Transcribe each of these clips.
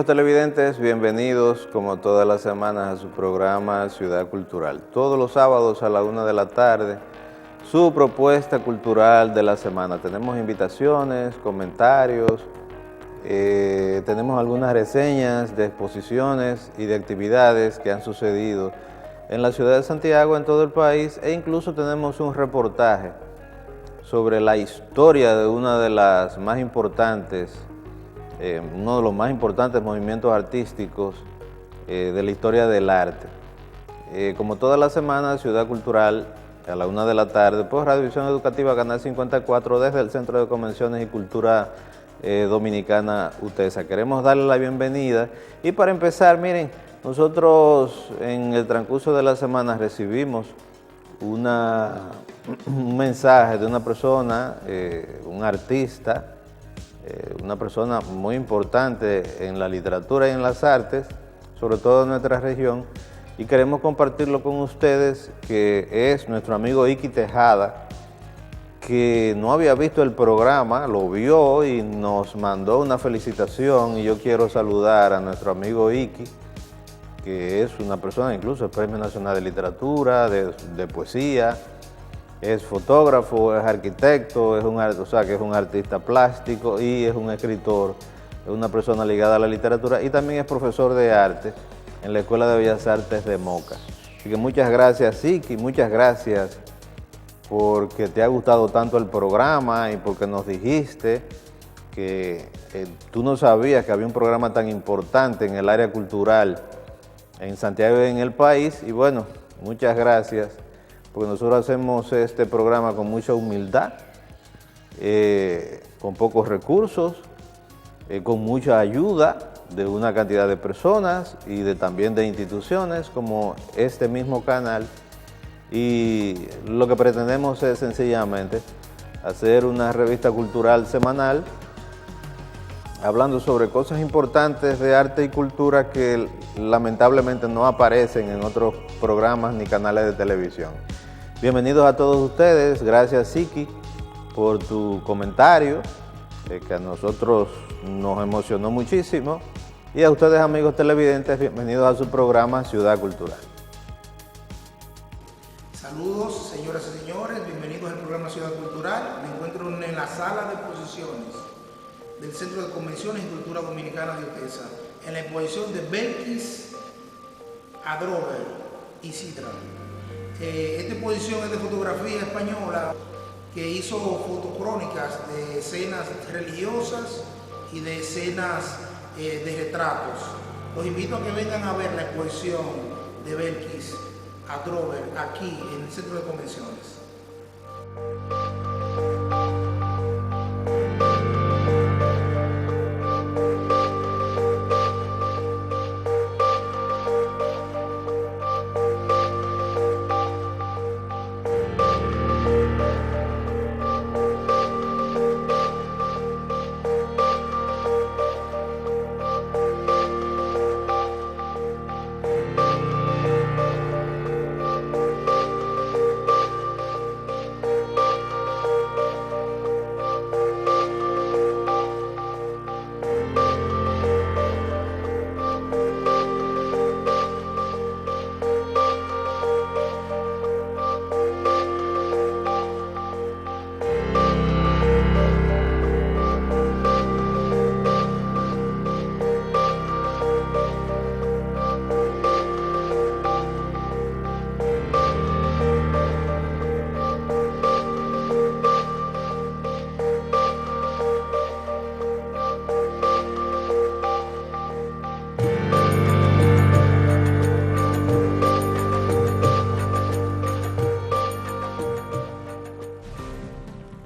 Amigos televidentes, bienvenidos como todas las semanas a su programa Ciudad Cultural. Todos los sábados a la 1 de la tarde, su propuesta cultural de la semana. Tenemos invitaciones, comentarios, tenemos algunas reseñas de exposiciones y de actividades que han sucedido en la ciudad de Santiago, en todo el país, e incluso tenemos un reportaje sobre la historia de una de las más importantes uno de los más importantes movimientos artísticos de la historia del arte. Como toda la semana, Ciudad Cultural, a la 1 de la tarde, por Radiovisión Educativa, Canal 54, desde el Centro de Convenciones y Cultura Dominicana, UTESA. Queremos darle la bienvenida y para empezar, miren, nosotros en el transcurso de la semana recibimos un mensaje de una persona, un artista, una persona muy importante en la literatura y en las artes, sobre todo en nuestra región, y queremos compartirlo con ustedes, que es nuestro amigo Iki Tejada, que no había visto el programa, lo vio y nos mandó una felicitación, y yo quiero saludar a nuestro amigo Iki, que es una persona, incluso el Premio Nacional de Literatura, de poesía, es fotógrafo, es arquitecto, es un artista plástico y es un escritor, es una persona ligada a la literatura y también es profesor de arte en la Escuela de Bellas Artes de Moca. Así que muchas gracias, Iki, muchas gracias porque te ha gustado tanto el programa y porque nos dijiste que tú no sabías que había un programa tan importante en el área cultural en Santiago y en el país. Y bueno, muchas gracias, porque nosotros hacemos este programa con mucha humildad, con pocos recursos, con mucha ayuda de una cantidad de personas y también de instituciones como este mismo canal, y lo que pretendemos es sencillamente hacer una revista cultural semanal hablando sobre cosas importantes de arte y cultura que lamentablemente no aparecen en otros programas ni canales de televisión. Bienvenidos a todos ustedes, gracias Iki por tu comentario, que a nosotros nos emocionó muchísimo, y a ustedes amigos televidentes, bienvenidos a su programa Ciudad Cultural. Saludos señoras y señores, bienvenidos al programa Ciudad Cultural. Me encuentro en la sala de exposiciones del Centro de Convenciones y Cultura Dominicana de UTESA, en la exposición de Belkis Adrover y Sidra. Esta exposición es de fotografía española que hizo fotocrónicas de escenas religiosas y de escenas de retratos. Los invito a que vengan a ver la exposición de Belkis Adrover aquí en el Centro de Convenciones.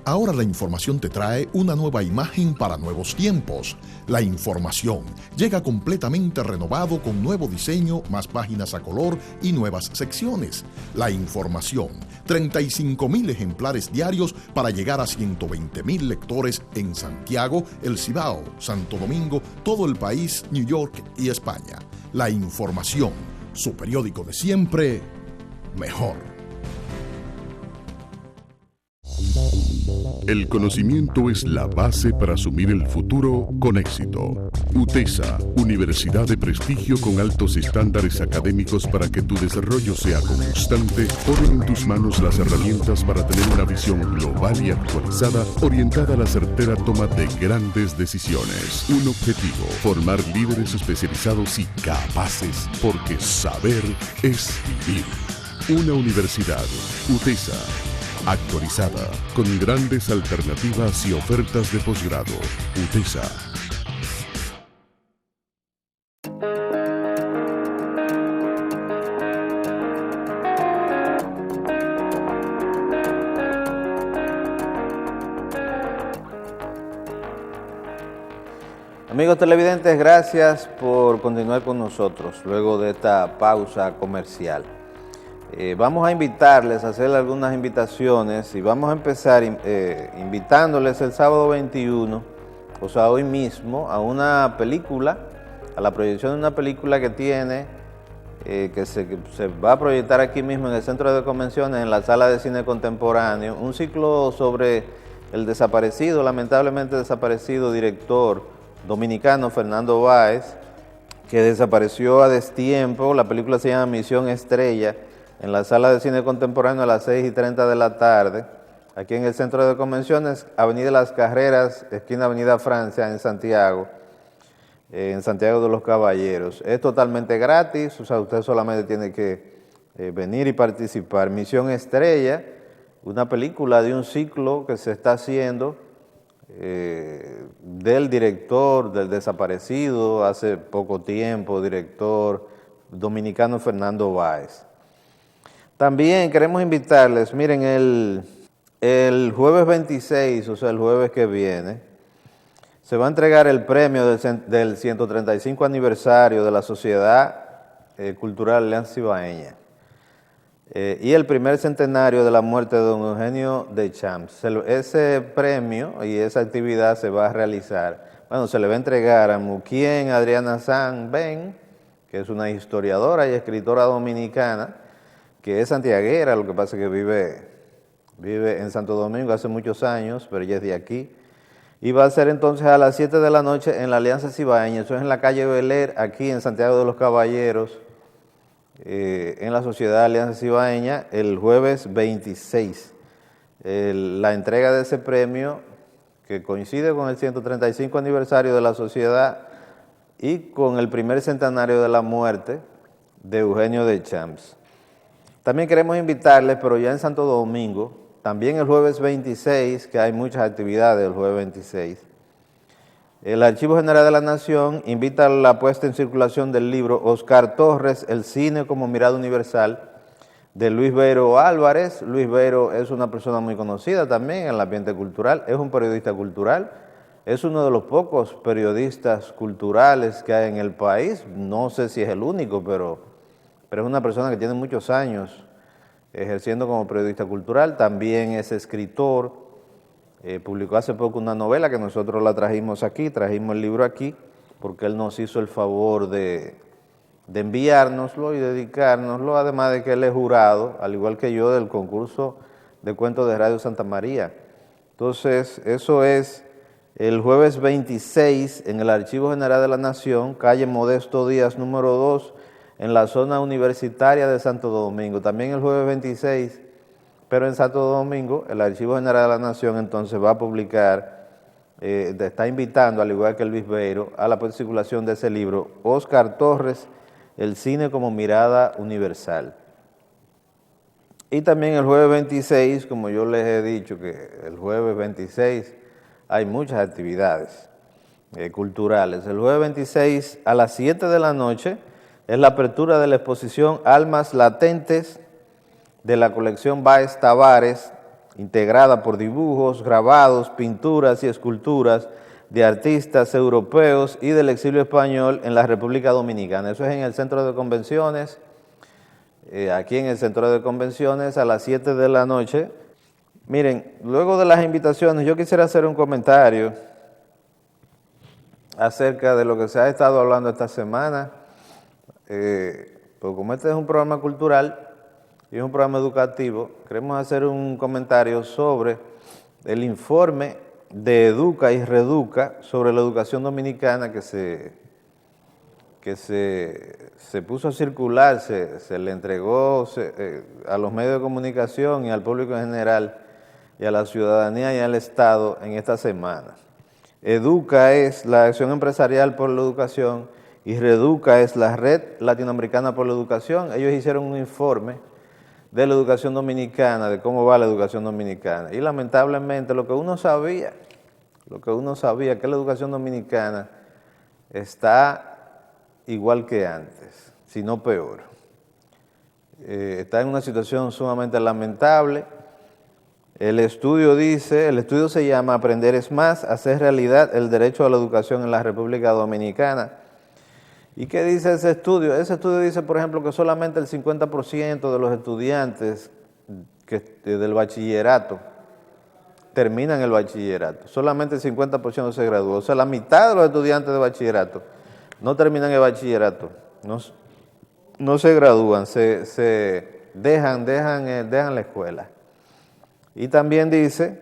Ahora la información te trae una nueva imagen para nuevos tiempos. La información llega completamente renovado con nuevo diseño, más páginas a color y nuevas secciones. La información, 35,000 ejemplares diarios para llegar a 120,000 lectores en Santiago, El Cibao, Santo Domingo, todo el país, New York y España. La información, su periódico de siempre, mejor. El conocimiento es la base para asumir el futuro con éxito. UTESA, universidad de prestigio con altos estándares académicos para que tu desarrollo sea constante, pone en tus manos las herramientas para tener una visión global y actualizada orientada a la certera toma de grandes decisiones. Un objetivo, formar líderes especializados y capaces, porque saber es vivir. Una universidad, UTESA, actualizada, con grandes alternativas y ofertas de posgrado. UTESA. Amigos televidentes, gracias por continuar con nosotros luego de esta pausa comercial. Vamos a invitarles a hacer algunas invitaciones y vamos a empezar invitándoles el sábado 21, o sea, hoy mismo, a una película, a la proyección de una película que tiene, que se va a proyectar aquí mismo en el Centro de Convenciones, en la Sala de Cine Contemporáneo, un ciclo sobre el desaparecido, lamentablemente desaparecido director dominicano Fernando Báez, que desapareció a destiempo. La película se llama Misión Estrella, en la Sala de Cine Contemporáneo a las 6:30 de la tarde, aquí en el Centro de Convenciones, Avenida Las Carreras, esquina Avenida Francia, en Santiago de los Caballeros. Es totalmente gratis, o sea, usted solamente tiene que venir y participar. Misión Estrella, una película de un ciclo que se está haciendo del director, del desaparecido hace poco tiempo, director dominicano Fernando Báez. También queremos invitarles, miren, el jueves 26, o sea, el jueves que viene, se va a entregar el premio del 135 aniversario de la Sociedad Cultural Alianza Ibaeña y el primer centenario de la muerte de don Eugenio de Champs. Ese premio y esa actividad se va a realizar, se le va a entregar a Muquien Adriana San Ben, que es una historiadora y escritora dominicana, que es santiaguera, lo que pasa es que vive en Santo Domingo hace muchos años, pero ella es de aquí. Y va a ser entonces a las 7 de la noche en la Alianza Cibaeña, eso es en la calle Beler, aquí en Santiago de los Caballeros, en la Sociedad Alianza Cibaeña, el jueves 26. La entrega de ese premio, que coincide con el 135 aniversario de la sociedad y con el primer centenario de la muerte de Eugenio de Champs. También queremos invitarles, pero ya en Santo Domingo, también el jueves 26, que hay muchas actividades el jueves 26, el Archivo General de la Nación invita a la puesta en circulación del libro Oscar Torres, El cine como mirada universal, de Luis Vero Álvarez. Luis Vero es una persona muy conocida también en el ambiente cultural, es un periodista cultural, es uno de los pocos periodistas culturales que hay en el país, no sé si es el único, pero es una persona que tiene muchos años ejerciendo como periodista cultural. También es escritor, publicó hace poco una novela que nosotros la trajimos el libro aquí, porque él nos hizo el favor de enviárnoslo y dedicárnoslo, además de que él es jurado, al igual que yo, del concurso de cuentos de Radio Santa María. Entonces, eso es el jueves 26 en el Archivo General de la Nación, calle Modesto Díaz, número 2, en la zona universitaria de Santo Domingo. También el jueves 26, pero en Santo Domingo, el Archivo General de la Nación entonces va a publicar, está invitando, al igual que el Luis Beiro, a la circulación de ese libro, Oscar Torres, El cine como mirada universal. Y también el jueves 26, como yo les he dicho, que el jueves 26 hay muchas actividades culturales. El jueves 26 a las 7 de la noche, es la apertura de la exposición Almas Latentes de la colección Báez Tavares, integrada por dibujos, grabados, pinturas y esculturas de artistas europeos y del exilio español en la República Dominicana. Eso es en el Centro de Convenciones, aquí en el Centro de Convenciones a las 7 de la noche. Miren, luego de las invitaciones, yo quisiera hacer un comentario acerca de lo que se ha estado hablando esta semana. Pues como este es un programa cultural y es un programa educativo, queremos hacer un comentario sobre el informe de Educa y Reeduca sobre la educación dominicana que se puso a circular, se le entregó a los medios de comunicación y al público en general y a la ciudadanía y al Estado en esta semana. Educa es la Acción Empresarial por la Educación y Reeduca es la Red Latinoamericana por la Educación. Ellos hicieron un informe de la educación dominicana, de cómo va la educación dominicana. Y lamentablemente lo que uno sabía que la educación dominicana está igual que antes, si no peor. Está en una situación sumamente lamentable. El estudio se llama Aprender es más, hacer realidad el derecho a la educación en la República Dominicana. ¿Y qué dice ese estudio? Ese estudio dice, por ejemplo, que solamente el 50% de los estudiantes del bachillerato terminan el bachillerato. Solamente el 50% se gradúa. O sea, la mitad de los estudiantes de bachillerato no terminan el bachillerato, no se gradúan, dejan la escuela. Y también dice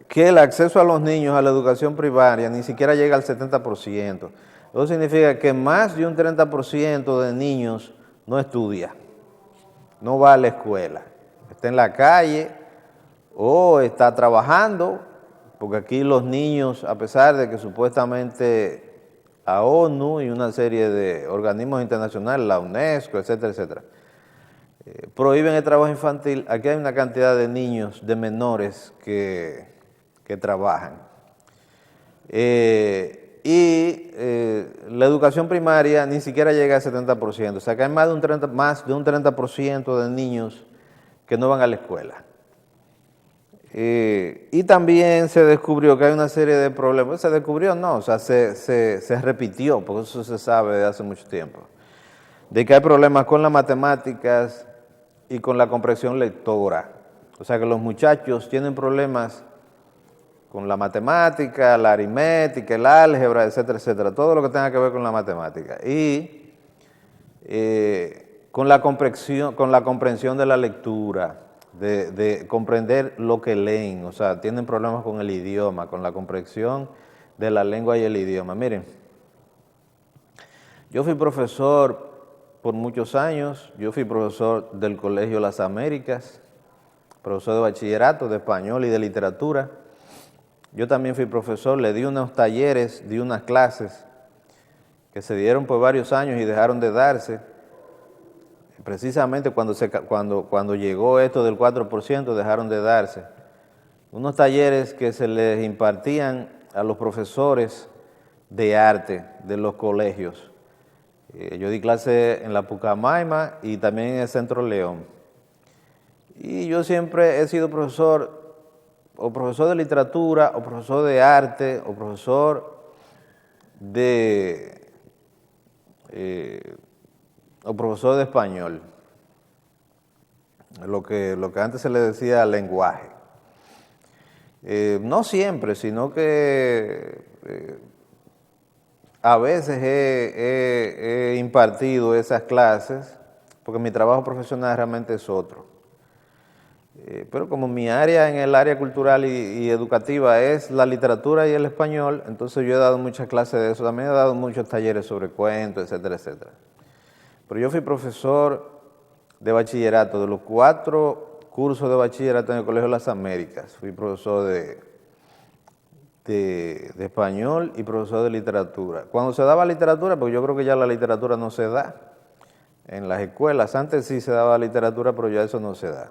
que el acceso a los niños a la educación primaria ni siquiera llega al 70%. Eso significa que más de un 30% de niños no estudia, no va a la escuela, está en la calle o está trabajando, porque aquí los niños, a pesar de que supuestamente la ONU y una serie de organismos internacionales, la UNESCO, etcétera, etcétera, prohíben el trabajo infantil, aquí hay una cantidad de niños, de menores que trabajan. La educación primaria ni siquiera llega al 70%, o sea que hay más de un 30% de niños que no van a la escuela. Y también se descubrió que hay una serie de problemas. Se descubrió, no, o sea, se repitió, porque eso se sabe desde hace mucho tiempo, de que hay problemas con las matemáticas y con la comprensión lectora. O sea, que los muchachos tienen problemas con la matemática, la aritmética, el álgebra, etcétera, etcétera, todo lo que tenga que ver con la matemática. Y con la comprensión de la lectura, de comprender lo que leen, o sea, tienen problemas con el idioma, con la comprensión de la lengua y el idioma. Miren, yo fui profesor por muchos años, yo fui profesor del Colegio Las Américas, profesor de bachillerato, de español y de literatura. Yo también fui profesor, le di unos talleres, di unas clases que se dieron por varios años y dejaron de darse. Precisamente cuando llegó esto del 4%, dejaron de darse. Unos talleres que se les impartían a los profesores de arte de los colegios. Yo di clase en la Pucamaima y también en el Centro León. Y yo siempre he sido profesor, o profesor de literatura, o profesor de arte, o profesor de español, lo que antes se le decía lenguaje. No siempre, sino que a veces he impartido esas clases, porque mi trabajo profesional realmente es otro. Pero como mi área en el área cultural y educativa es la literatura y el español, entonces yo he dado muchas clases de eso, también he dado muchos talleres sobre cuentos, etcétera, etcétera. Pero yo fui profesor de bachillerato, de los 4 cursos de bachillerato en el Colegio Las Américas. Fui profesor de español y profesor de literatura. Cuando se daba literatura, porque yo creo que ya la literatura no se da en las escuelas. Antes sí se daba literatura, pero ya eso no se da.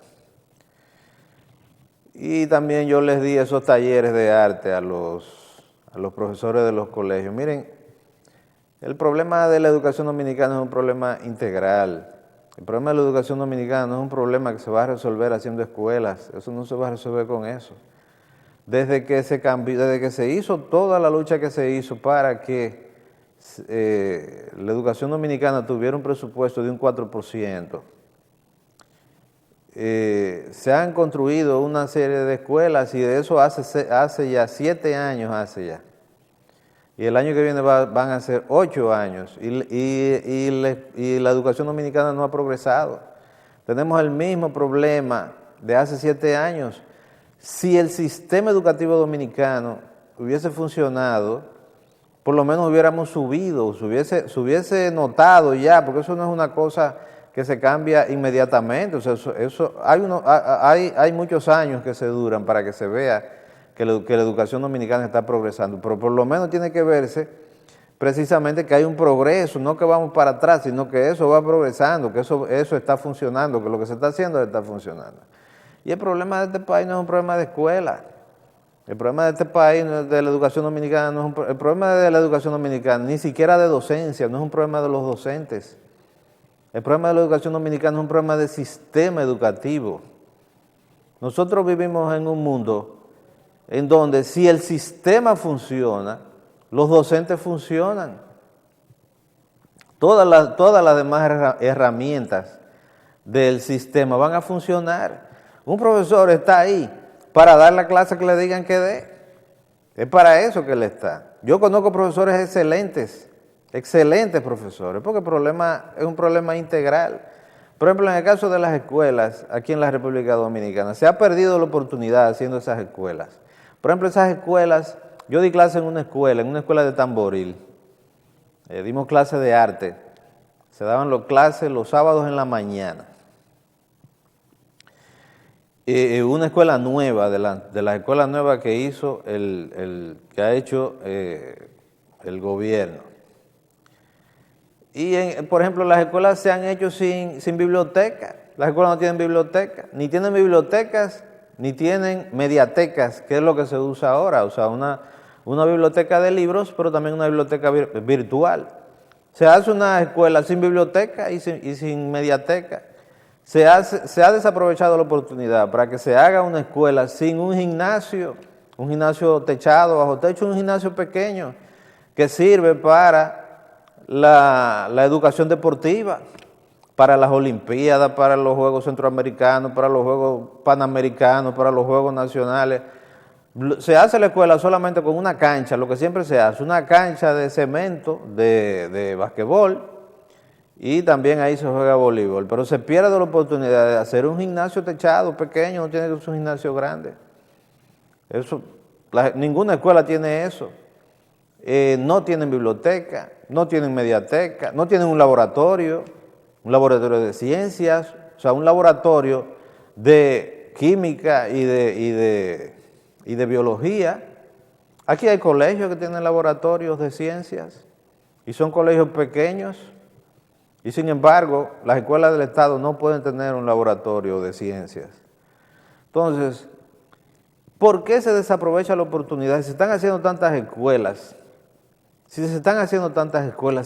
Y también yo les di esos talleres de arte a los profesores de los colegios. Miren, el problema de la educación dominicana es un problema integral. El problema de la educación dominicana no es un problema que se va a resolver haciendo escuelas. Eso no se va a resolver con eso. Desde que se hizo toda la lucha que se hizo para que la educación dominicana tuviera un presupuesto de un 4%, se han construido una serie de escuelas y de eso hace ya 7 años Y el año que viene van a ser 8 años y la educación dominicana no ha progresado. Tenemos el mismo problema de hace 7 años. Si el sistema educativo dominicano hubiese funcionado, por lo menos hubiéramos subido, se hubiese notado ya, porque eso no es una cosa que se cambia inmediatamente. O sea, hay muchos años que se duran para que se vea que la educación dominicana está progresando, pero por lo menos tiene que verse precisamente que hay un progreso, no que vamos para atrás, sino que eso va progresando, que eso está funcionando, que lo que se está haciendo está funcionando. Y el problema de este país no es un problema de escuela. El problema de este país, de la educación dominicana, el problema de la educación dominicana, ni siquiera de docencia, no es un problema de los docentes. El problema de la educación dominicana es un problema de sistema educativo. Nosotros vivimos en un mundo en donde si el sistema funciona, los docentes funcionan. Todas las demás herramientas del sistema van a funcionar. Un profesor está ahí para dar la clase que le digan que dé. Es para eso que él está. Yo conozco profesores excelentes profesores, porque el problema es un problema integral. Por ejemplo, en el caso de las escuelas, aquí en la República Dominicana, se ha perdido la oportunidad haciendo esas escuelas. Por ejemplo, esas escuelas, yo di clase en una escuela de Tamboril. Dimos clases de arte. Se daban las clases los sábados en la mañana. Una escuela nueva, de las escuelas nuevas que hizo que ha hecho el gobierno. Y, por ejemplo, las escuelas se han hecho sin biblioteca. Las escuelas no tienen biblioteca, ni tienen bibliotecas, ni tienen mediatecas, que es lo que se usa ahora. O sea, una biblioteca de libros, pero también una biblioteca virtual. Se hace una escuela sin biblioteca y sin mediateca. Se ha desaprovechado la oportunidad para que se haga una escuela sin un gimnasio techado, bajo techo, un gimnasio pequeño, que sirve para la educación deportiva, para las Olimpiadas, para los Juegos Centroamericanos, para los Juegos Panamericanos, para los Juegos Nacionales. Se hace la escuela solamente con una cancha, lo que siempre se hace, una cancha de cemento, de basquetbol, y también ahí se juega voleibol, pero se pierde la oportunidad de hacer un gimnasio techado, pequeño, no tiene que ser un gimnasio grande. Ninguna escuela tiene eso. No tienen biblioteca, no tienen mediateca, no tienen un laboratorio de ciencias, o sea, un laboratorio de química y de biología. Aquí hay colegios que tienen laboratorios de ciencias y son colegios pequeños. Y sin embargo, las escuelas del Estado no pueden tener un laboratorio de ciencias. Entonces, ¿por qué se desaprovecha la oportunidad? Si se están haciendo tantas escuelas,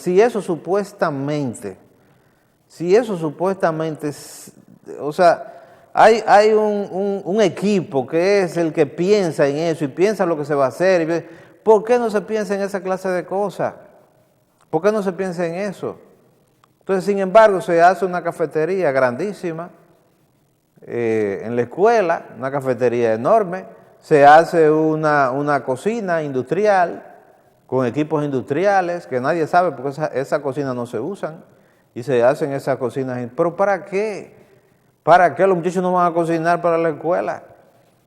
si eso supuestamente, o sea, hay un equipo que es el que piensa en eso y piensa lo que se va a hacer. ¿Por qué no se piensa en esa clase de cosas? ¿Por qué no se piensa en eso? Entonces, sin embargo, se hace una cafetería grandísima en la escuela, una cafetería enorme, se hace una cocina industrial con equipos industriales que nadie sabe porque esas cocinas no se usan y se hacen esas cocinas. ¿Pero para qué? ¿Para qué los muchachos no van a cocinar para la escuela?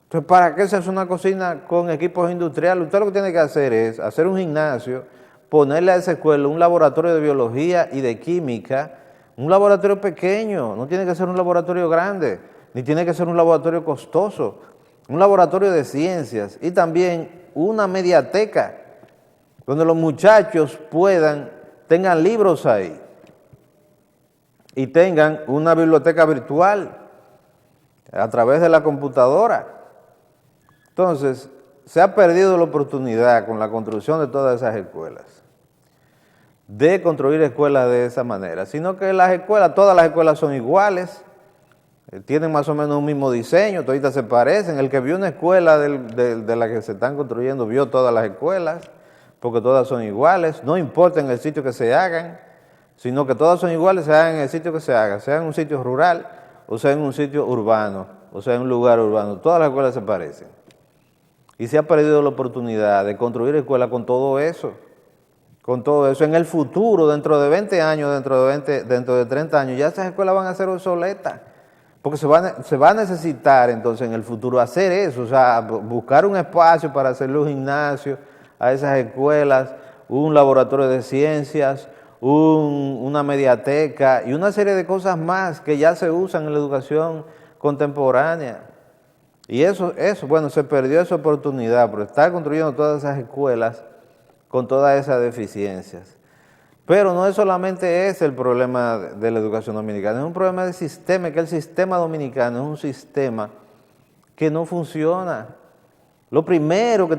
Entonces, ¿para qué se hace una cocina con equipos industriales? Usted lo que tiene que hacer es hacer un gimnasio, ponerle a esa escuela un laboratorio de biología y de química, un laboratorio pequeño, no tiene que ser un laboratorio grande, ni tiene que ser un laboratorio costoso, un laboratorio de ciencias y también una mediateca donde los muchachos tengan libros ahí y tengan una biblioteca virtual a través de la computadora. Entonces, se ha perdido la oportunidad con la construcción de todas esas escuelas de construir escuelas de esa manera, sino que todas las escuelas son iguales, tienen más o menos un mismo diseño, toditas se parecen. El que vio una escuela de la que se están construyendo, vio todas las escuelas, porque todas son iguales, no importa en el sitio que se hagan, sino que todas son iguales, se hagan en el sitio que se haga, sea en un sitio rural, o sea en un sitio urbano, o sea en un lugar urbano, todas las escuelas se parecen. Y se ha perdido la oportunidad de construir escuelas con todo eso. En el futuro, dentro de 20 años, dentro de 30 años, ya esas escuelas van a ser obsoletas, Porque se va a necesitar entonces en el futuro hacer eso, o sea, buscar un espacio para hacerle un gimnasio a esas escuelas, un laboratorio de ciencias, una mediateca y una serie de cosas más que ya se usan en la educación contemporánea. Y eso, bueno, se perdió esa oportunidad por estar construyendo todas esas escuelas con todas esas deficiencias. Pero no es solamente ese el problema de la educación dominicana, es un problema de sistema, que el sistema dominicano es un sistema que no funciona. Lo primero que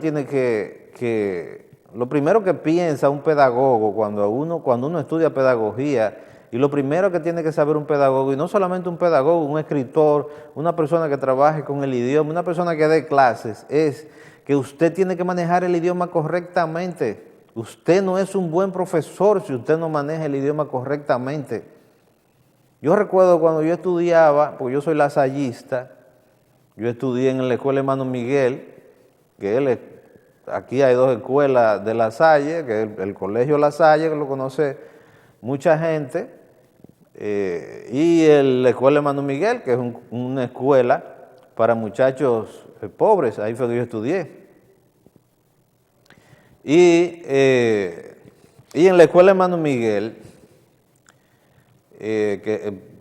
piensa un pedagogo cuando uno estudia pedagogía, y lo primero que tiene que saber un pedagogo, y no solamente un pedagogo, un escritor, una persona que trabaje con el idioma, una persona que dé clases, es que usted tiene que manejar el idioma correctamente. Usted no es un buen profesor si usted no maneja el idioma correctamente. Yo recuerdo cuando yo estudiaba, porque yo soy lasallista, yo estudié en la escuela Hermano Miguel, aquí hay dos escuelas de La Salle, que es el colegio La Salle, que lo conoce mucha gente, y la escuela Hermano Miguel, que es una escuela para muchachos pobres, ahí fue que yo estudié. Y en la escuela Hermano Miguel,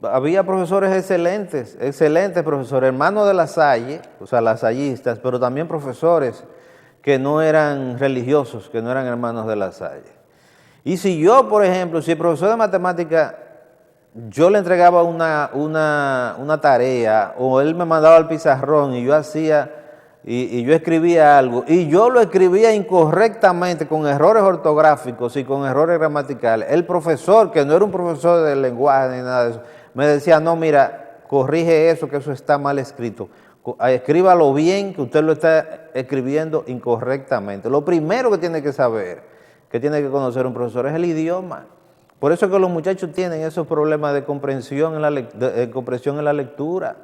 había profesores excelentes profesores, hermanos de La Salle, o sea, lasallistas, pero también profesores que no eran religiosos, que no eran hermanos de La Salle. Y si yo, por ejemplo, si el profesor de matemática, yo le entregaba una tarea, o él me mandaba al pizarrón y yo hacía... Y yo escribía algo, y yo lo escribía incorrectamente, con errores ortográficos y con errores gramaticales. El profesor, que no era un profesor de lenguaje ni nada de eso, me decía, no, mira, corrige eso, que eso está mal escrito. Escríbalo bien, que usted lo está escribiendo incorrectamente. Lo primero que tiene que saber, que tiene que conocer un profesor, es el idioma. Por eso es que los muchachos tienen esos problemas de comprensión en la lectura.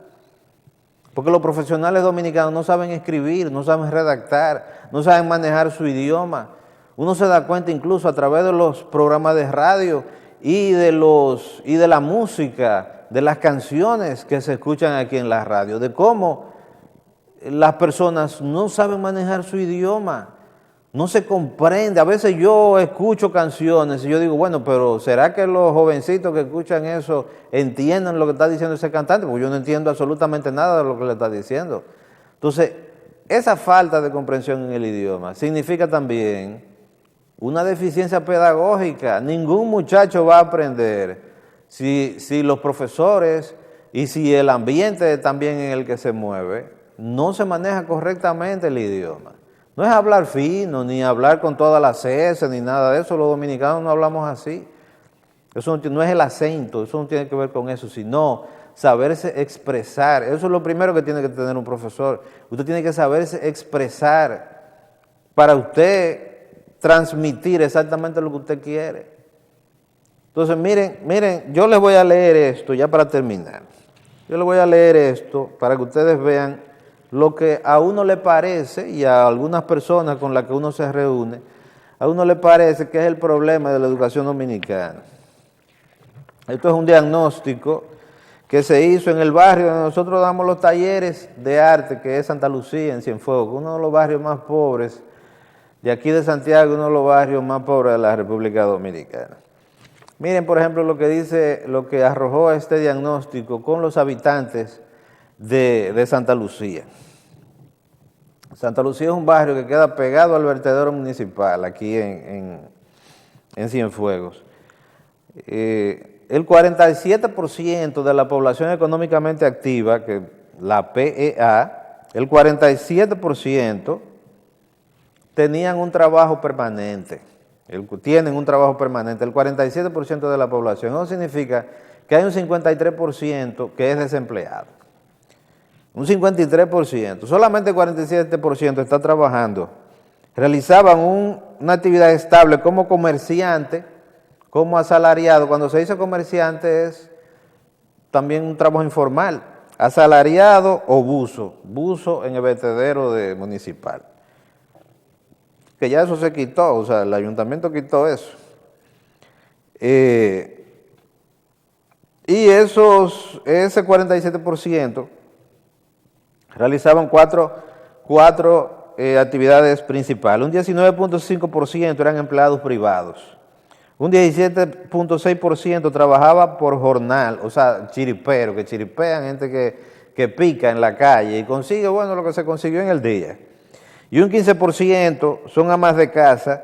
Porque los profesionales dominicanos no saben escribir, no saben redactar, no saben manejar su idioma. Uno se da cuenta incluso a través de los programas de radio y de la música, de las canciones que se escuchan aquí en la radio, de cómo las personas no saben manejar su idioma, no se comprende. A veces yo escucho canciones y yo digo, bueno, pero ¿será que los jovencitos que escuchan eso entienden lo que está diciendo ese cantante? Porque yo no entiendo absolutamente nada de lo que le está diciendo. Entonces, esa falta de comprensión en el idioma significa también una deficiencia pedagógica. Ningún muchacho va a aprender si los profesores y si el ambiente también en el que se mueve no se maneja correctamente el idioma. No es hablar fino, ni hablar con todas las S, ni nada de eso. Los dominicanos no hablamos así. Eso no es el acento, eso no tiene que ver con eso, sino saberse expresar. Eso es lo primero que tiene que tener un profesor. Usted tiene que saberse expresar para usted transmitir exactamente lo que usted quiere. Entonces, miren, yo les voy a leer esto ya para terminar. Yo les voy a leer esto para que ustedes vean lo que a uno le parece, y a algunas personas con las que uno se reúne, a uno le parece que es el problema de la educación dominicana. Esto es un diagnóstico que se hizo en el barrio donde nosotros damos los talleres de arte, que es Santa Lucía, en Cienfuegos, uno de los barrios más pobres de aquí de Santiago, uno de los barrios más pobres de la República Dominicana. Miren, por ejemplo, lo que arrojó este diagnóstico con los habitantes de Santa Lucía. Santa Lucía es un barrio que queda pegado al vertedero municipal, aquí en Cienfuegos. El 47% de la población económicamente activa, que la PEA, el 47% tenían un trabajo permanente. Tienen un trabajo permanente, el 47% de la población. Eso significa que hay un 53% que es desempleado. Un 53%, solamente el 47% está trabajando. Realizaban una actividad estable como comerciante, como asalariado. Cuando se dice comerciante es también un trabajo informal, asalariado o buzo en el vertedero municipal. Que ya eso se quitó, o sea, el ayuntamiento quitó eso. Y esos ese 47% realizaban cuatro actividades principales. Un 19.5% eran empleados privados. Un 17.6% trabajaba por jornal, o sea, chiripero, que chiripean, gente que pica en la calle y consigue, bueno, lo que se consiguió en el día. Y un 15% son amas de casa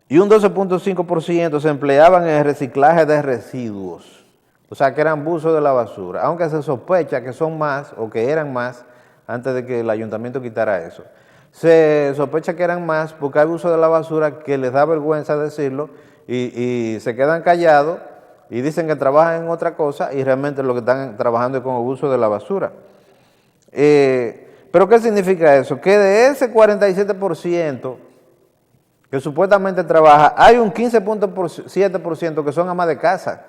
y un 12.5% se empleaban en el reciclaje de residuos, o sea, que eran buzos de la basura, aunque se sospecha que son más o que eran más antes de que el ayuntamiento quitara eso. Se sospecha que eran más porque hay buzos de la basura que les da vergüenza decirlo y se quedan callados y dicen que trabajan en otra cosa y realmente lo que están trabajando es con el uso de la basura. ¿Pero qué significa eso? Que de ese 47% que supuestamente trabaja, hay un 15.7% que son amas de casa,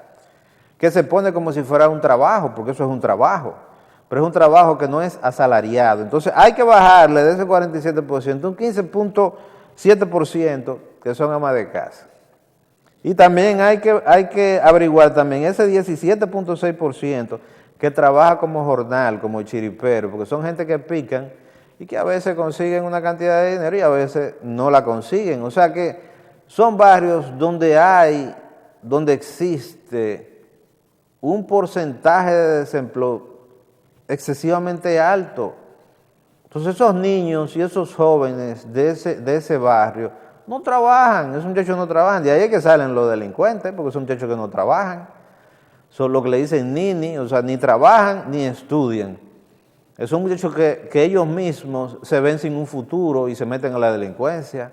que se pone como si fuera un trabajo, porque eso es un trabajo, pero es un trabajo que no es asalariado. Entonces hay que bajarle de ese 47%, un 15.7% que son amas de casa. Y también hay que averiguar también ese 17.6% que trabaja como jornal, como chiripero, porque son gente que pican y que a veces consiguen una cantidad de dinero y a veces no la consiguen. O sea que son barrios donde existe un porcentaje de desempleo excesivamente alto. Entonces esos niños y esos jóvenes de ese barrio no trabajan, esos muchachos no trabajan, de ahí es que salen los delincuentes, porque son muchachos que no trabajan, son lo que le dicen nini, o sea, ni trabajan ni estudian. Son muchachos que ellos mismos se ven sin un futuro y se meten a la delincuencia.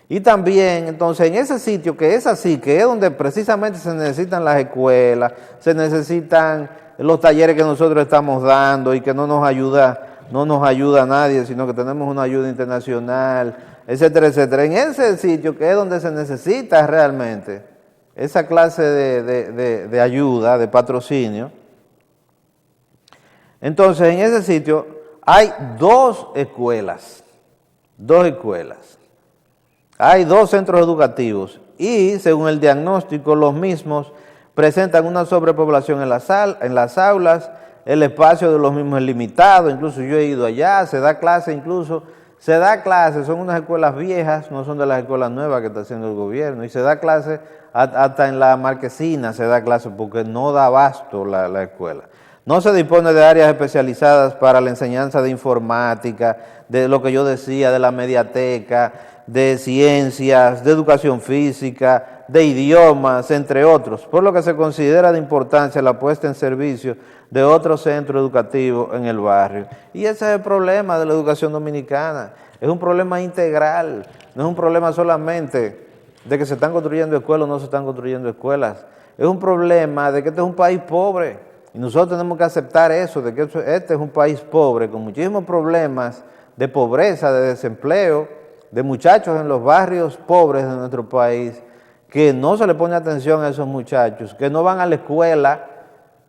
Y también, entonces, en ese sitio que es así, que es donde precisamente se necesitan las escuelas, se necesitan los talleres que nosotros estamos dando y que no nos ayuda nadie, sino que tenemos una ayuda internacional, etcétera, etcétera. En ese sitio que es donde se necesita realmente esa clase de ayuda, de patrocinio, entonces en ese sitio hay dos escuelas, hay 2 centros educativos y según el diagnóstico los mismos presentan una sobrepoblación en las aulas, el espacio de los mismos es limitado, incluso yo he ido allá, se da clase, son unas escuelas viejas, no son de las escuelas nuevas que está haciendo el gobierno, y se da clase hasta en la marquesina se da clase porque no da abasto la escuela. No se dispone de áreas especializadas para la enseñanza de informática, de lo que yo decía, de la mediateca, de ciencias, de educación física, de idiomas, entre otros, por lo que se considera de importancia la puesta en servicio de otro centro educativo en el barrio. Y ese es el problema de la educación dominicana, es un problema integral, no es un problema solamente de que se están construyendo escuelas o no se están construyendo escuelas, es un problema de que este es un país pobre y nosotros tenemos que aceptar eso, de que este es un país pobre con muchísimos problemas de pobreza, de desempleo, de muchachos en los barrios pobres de nuestro país, que no se le pone atención a esos muchachos, que no van a la escuela,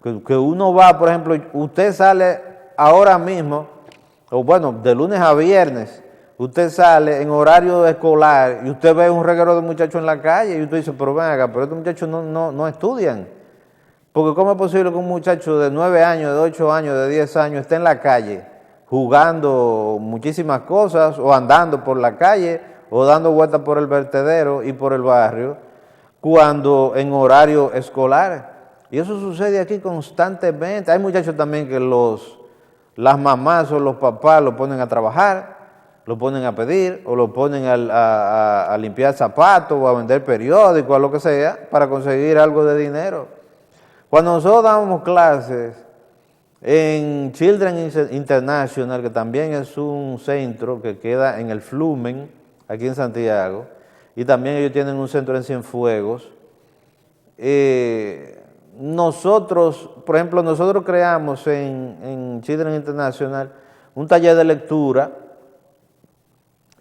que uno va, por ejemplo, usted sale ahora mismo, o bueno, de lunes a viernes, usted sale en horario escolar y usted ve un reguero de muchachos en la calle y usted dice, pero ven acá, pero estos muchachos no estudian. Porque ¿cómo es posible que un muchacho de 9 años, de 8 años, de 10 años esté en la calle jugando muchísimas cosas o andando por la calle o dando vueltas por el vertedero y por el barrio cuando en horario escolar? Y eso sucede aquí constantemente. Hay muchachos también que las mamás o los papás lo ponen a trabajar, lo ponen a pedir o lo ponen a limpiar zapatos o a vender periódicos, a lo que sea, para conseguir algo de dinero. Cuando nosotros dábamos clases en Children International, que también es un centro que queda en el Flumen, aquí en Santiago, y también ellos tienen un centro en Cienfuegos, nosotros, por ejemplo, nosotros creamos en Children International un taller de lectura.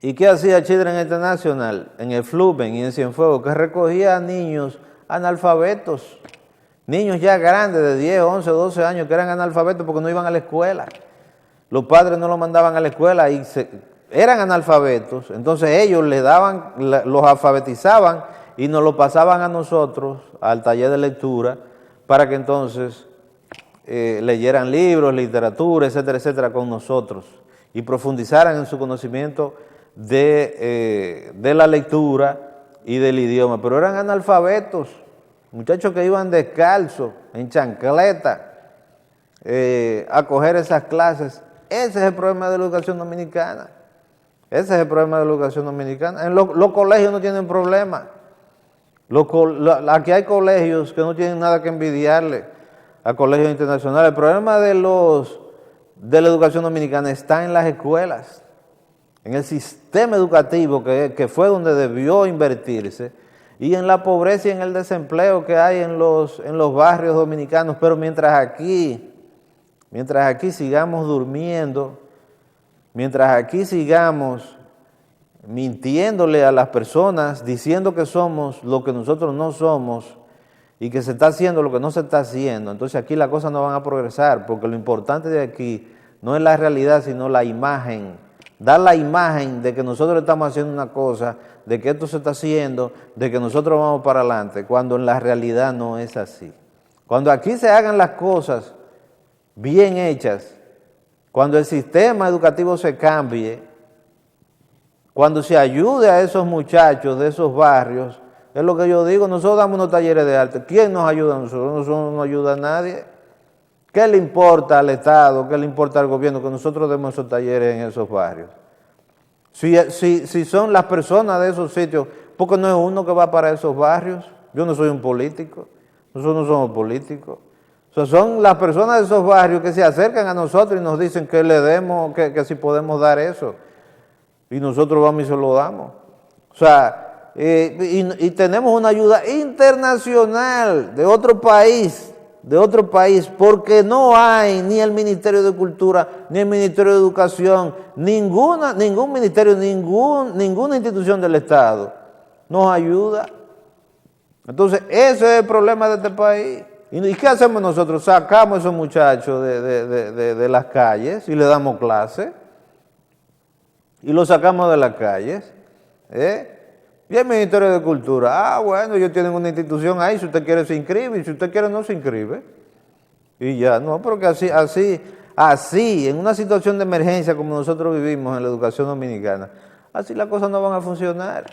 ¿Y qué hacía Children International en el Flumen y en Cienfuegos? Que recogía a niños analfabetos, niños ya grandes de 10, 11, 12 años que eran analfabetos porque no iban a la escuela. Los padres no los mandaban a la escuela y eran analfabetos, entonces ellos los alfabetizaban y nos lo pasaban a nosotros, al taller de lectura, para que entonces leyeran libros, literatura, etcétera, etcétera, con nosotros y profundizaran en su conocimiento de la lectura y del idioma. Pero eran analfabetos, muchachos que iban descalzos, en chancleta, a coger esas clases. Ese es el problema de la educación dominicana. Ese es el problema de la educación dominicana. En los colegios no tienen problema. Aquí hay colegios que no tienen nada que envidiarle a colegios internacionales. El problema de la educación dominicana está en las escuelas, en el sistema educativo que fue donde debió invertirse, y en la pobreza y en el desempleo que hay en los barrios dominicanos. Pero mientras aquí sigamos durmiendo, mientras aquí sigamos mintiéndole a las personas, diciendo que somos lo que nosotros no somos y que se está haciendo lo que no se está haciendo, entonces aquí las cosas no van a progresar, porque lo importante de aquí no es la realidad, sino la imagen. Dar la imagen de que nosotros estamos haciendo una cosa, de que esto se está haciendo, de que nosotros vamos para adelante, cuando en la realidad no es así. Cuando aquí se hagan las cosas bien hechas, cuando el sistema educativo se cambie, cuando se ayude a esos muchachos de esos barrios, es lo que yo digo, nosotros damos unos talleres de arte. ¿Quién nos ayuda a nosotros? Nosotros no ayuda a nadie. ¿Qué le importa al Estado, qué le importa al gobierno que nosotros demos esos talleres en esos barrios? Si son las personas de esos sitios, porque no es uno que va para esos barrios. Yo no soy un político, nosotros no somos políticos. O sea, son las personas de esos barrios que se acercan a nosotros y nos dicen que le demos, que si podemos dar eso. Y nosotros vamos y se lo damos. O sea, y tenemos una ayuda internacional de otro país, porque no hay ni el Ministerio de Cultura, ni el Ministerio de Educación, ningún ministerio, ninguna institución del Estado nos ayuda. Entonces, ese es el problema de este país. ¿Y qué hacemos nosotros? Sacamos a esos muchachos de las calles y le damos clases, y los sacamos de las calles, Y el Ministerio de Cultura, bueno, ellos tienen una institución ahí, si usted quiere se inscribe, y si usted quiere no se inscribe. Y ya, no, porque así, en una situación de emergencia como nosotros vivimos en la educación dominicana, así las cosas no van a funcionar.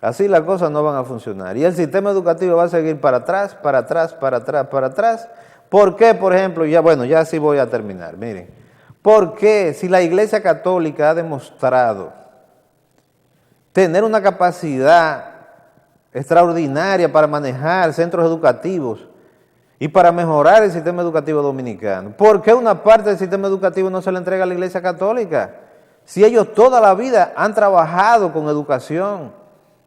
Así las cosas no van a funcionar. Y el sistema educativo va a seguir para atrás, para atrás, para atrás, para atrás. ¿Por qué, por ejemplo? Ya sí voy a terminar, miren. ¿Por qué si la Iglesia Católica ha demostrado tener una capacidad extraordinaria para manejar centros educativos y para mejorar el sistema educativo dominicano? ¿Por qué una parte del sistema educativo no se le entrega a la Iglesia Católica? Si ellos toda la vida han trabajado con educación.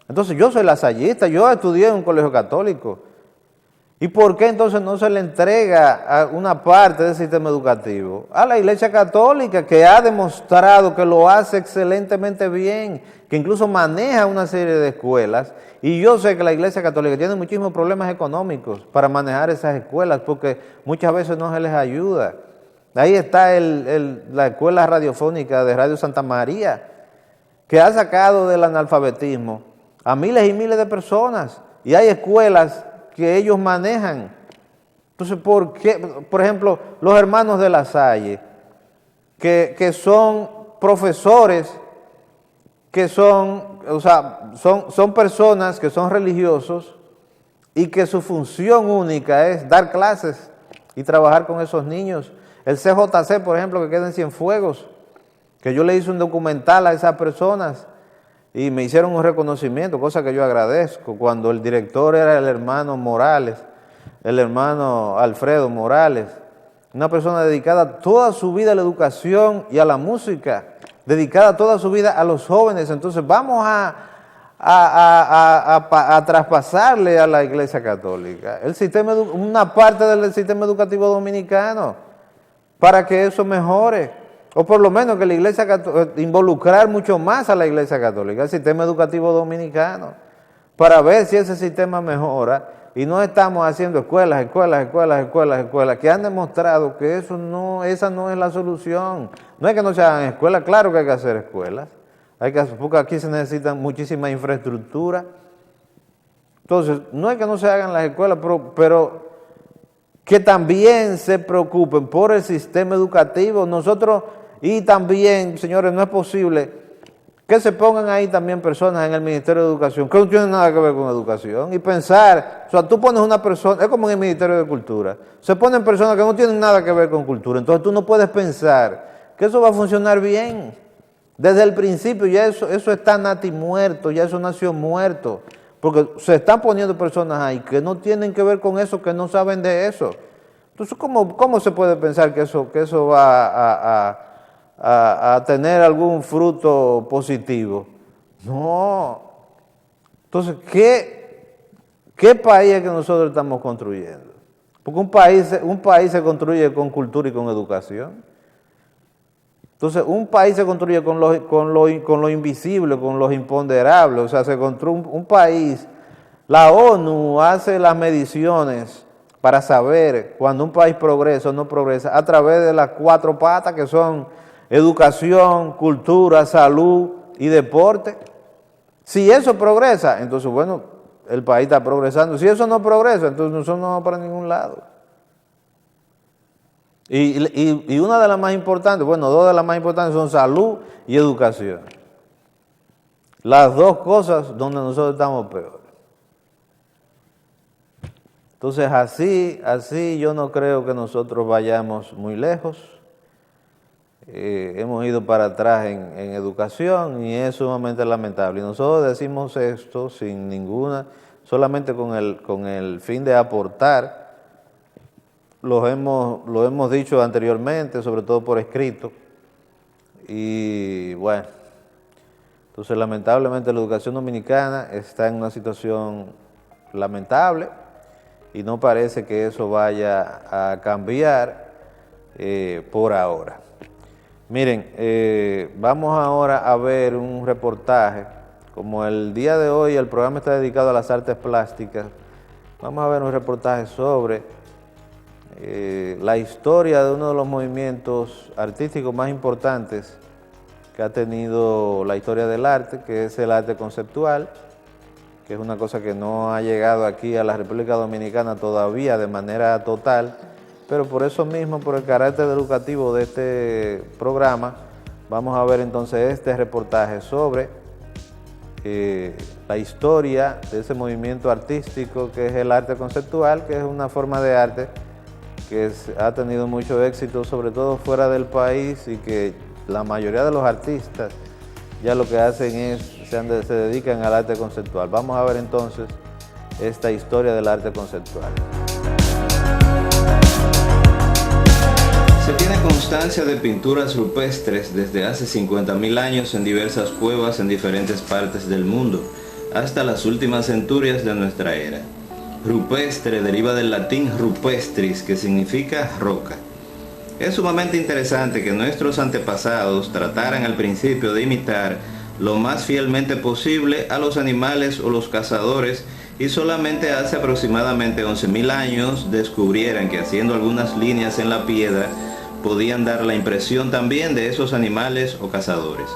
Entonces yo soy lasallista, yo estudié en un colegio católico. ¿Y por qué entonces no se le entrega a una parte del sistema educativo? A la Iglesia Católica, que ha demostrado que lo hace excelentemente bien, que incluso maneja una serie de escuelas. Y yo sé que la Iglesia Católica tiene muchísimos problemas económicos para manejar esas escuelas, porque muchas veces no se les ayuda. Ahí está la escuela radiofónica de Radio Santa María, que ha sacado del analfabetismo a miles y miles de personas. Y hay escuelas que ellos manejan. Entonces, ¿por qué? Por ejemplo, los hermanos de La Salle, que son profesores, que son personas que son religiosos y que su función única es dar clases y trabajar con esos niños. El CJC, por ejemplo, que queda en Cienfuegos, que yo le hice un documental a esas personas y me hicieron un reconocimiento, cosa que yo agradezco, cuando el director era el hermano Morales, el hermano Alfredo Morales, una persona dedicada toda su vida a la educación y a la música, dedicada toda su vida a los jóvenes. Entonces vamos a traspasarle a la Iglesia Católica una parte del sistema educativo dominicano para que eso mejore. O por lo menos que la Iglesia Católica, involucrar mucho más a la Iglesia Católica, el sistema educativo dominicano, para ver si ese sistema mejora y no estamos haciendo escuelas, que han demostrado que esa no es la solución. No es que no se hagan escuelas, claro que hay que hacer escuelas, porque aquí se necesita muchísima infraestructura. Entonces, no es que no se hagan las escuelas, pero que también se preocupen por el sistema educativo. Nosotros, y también, señores, no es posible que se pongan ahí también personas en el Ministerio de Educación que no tienen nada que ver con educación, y pensar, o sea, tú pones una persona, es como en el Ministerio de Cultura, se ponen personas que no tienen nada que ver con cultura, entonces tú no puedes pensar que eso va a funcionar bien. Desde el principio ya eso está nati muerto, ya eso nació muerto, porque se están poniendo personas ahí que no tienen que ver con eso, que no saben de eso. Entonces, ¿cómo se puede pensar que eso va a tener algún fruto positivo? No. Entonces, ¿qué país es que nosotros estamos construyendo? Porque un país se construye con cultura y con educación. Entonces, un país se construye con lo invisible, con lo imponderable. O sea, se construye un país. La ONU hace las mediciones para saber cuando un país progresa o no progresa a través de las 4 patas que son educación, cultura, salud y deporte. Si eso progresa, entonces, bueno, el país está progresando. Si eso no progresa, entonces nosotros no vamos para ningún lado. Y una de las más importantes, bueno, 2 de las más importantes son salud y educación. Las 2 cosas donde nosotros estamos peor. Entonces, así yo no creo que nosotros vayamos muy lejos. Hemos ido para atrás en educación y es sumamente lamentable. Y nosotros decimos esto sin ninguna, solamente con el fin de aportar. Lo hemos dicho anteriormente, sobre todo por escrito, y bueno, entonces lamentablemente la educación dominicana está en una situación lamentable y no parece que eso vaya a cambiar por ahora. Miren, vamos ahora a ver un reportaje, como el día de hoy el programa está dedicado a las artes plásticas, vamos a ver un reportaje sobre la historia de uno de los movimientos artísticos más importantes que ha tenido la historia del arte, que es el arte conceptual, que es una cosa que no ha llegado aquí a la República Dominicana todavía de manera total, pero por eso mismo, por el carácter educativo de este programa, vamos a ver entonces este reportaje sobre la historia de ese movimiento artístico que es el arte conceptual, que es una forma de arte que ha tenido mucho éxito, sobre todo fuera del país, y que la mayoría de los artistas ya lo que hacen es, se dedican al arte conceptual. Vamos a ver entonces esta historia del arte conceptual. Se tiene constancia de pinturas rupestres desde hace 50.000 años en diversas cuevas en diferentes partes del mundo, hasta las últimas centurias de nuestra era. Rupestre deriva del latín rupestris, que significa roca. Es sumamente interesante que nuestros antepasados trataran al principio de imitar lo más fielmente posible a los animales o los cazadores, y solamente hace aproximadamente 11.000 años descubrieran que haciendo algunas líneas en la piedra podían dar la impresión también de esos animales o cazadores.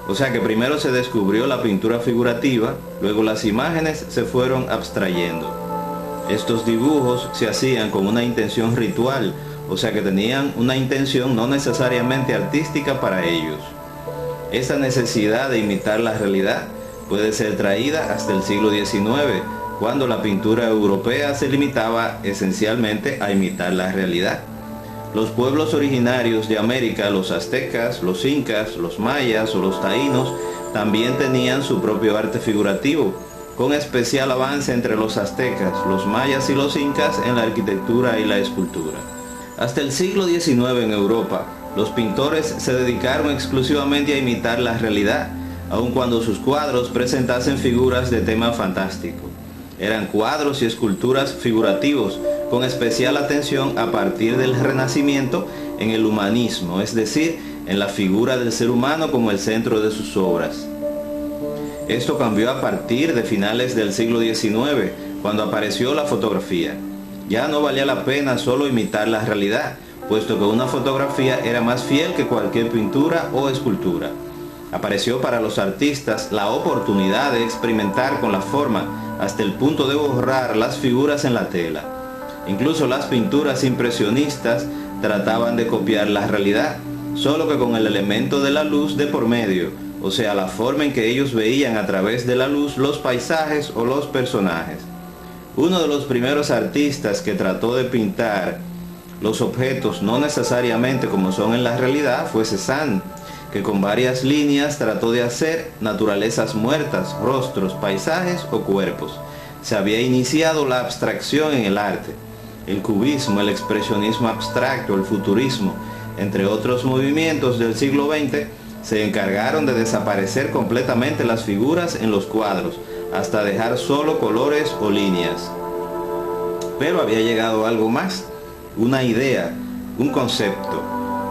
O sea que primero se descubrió la pintura figurativa, luego las imágenes se fueron abstrayendo. Estos dibujos se hacían con una intención ritual, o sea que tenían una intención no necesariamente artística para ellos. Esta necesidad de imitar la realidad puede ser traída hasta el siglo XIX, cuando la pintura europea se limitaba esencialmente a imitar la realidad. Los pueblos originarios de América, los aztecas, los incas, los mayas o los taínos, también tenían su propio arte figurativo, con especial avance entre los aztecas, los mayas y los incas en la arquitectura y la escultura. Hasta el siglo XIX en Europa, los pintores se dedicaron exclusivamente a imitar la realidad, aun cuando sus cuadros presentasen figuras de tema fantástico. Eran cuadros y esculturas figurativos, con especial atención a partir del Renacimiento en el humanismo, es decir, en la figura del ser humano como el centro de sus obras. Esto cambió a partir de finales del siglo XIX, cuando apareció la fotografía. Ya no valía la pena solo imitar la realidad, puesto que una fotografía era más fiel que cualquier pintura o escultura. Apareció para los artistas la oportunidad de experimentar con la forma hasta el punto de borrar las figuras en la tela. Incluso las pinturas impresionistas trataban de copiar la realidad, solo que con el elemento de la luz de por medio, o sea, la forma en que ellos veían a través de la luz los paisajes o los personajes. Uno de los primeros artistas que trató de pintar los objetos no necesariamente como son en la realidad fue Cézanne, que con varias líneas trató de hacer naturalezas muertas, rostros, paisajes o cuerpos. Se había iniciado la abstracción en el arte. El cubismo, el expresionismo abstracto, el futurismo, entre otros movimientos del siglo XX, se encargaron de desaparecer completamente las figuras en los cuadros, hasta dejar solo colores o líneas. Pero había llegado algo más, una idea, un concepto.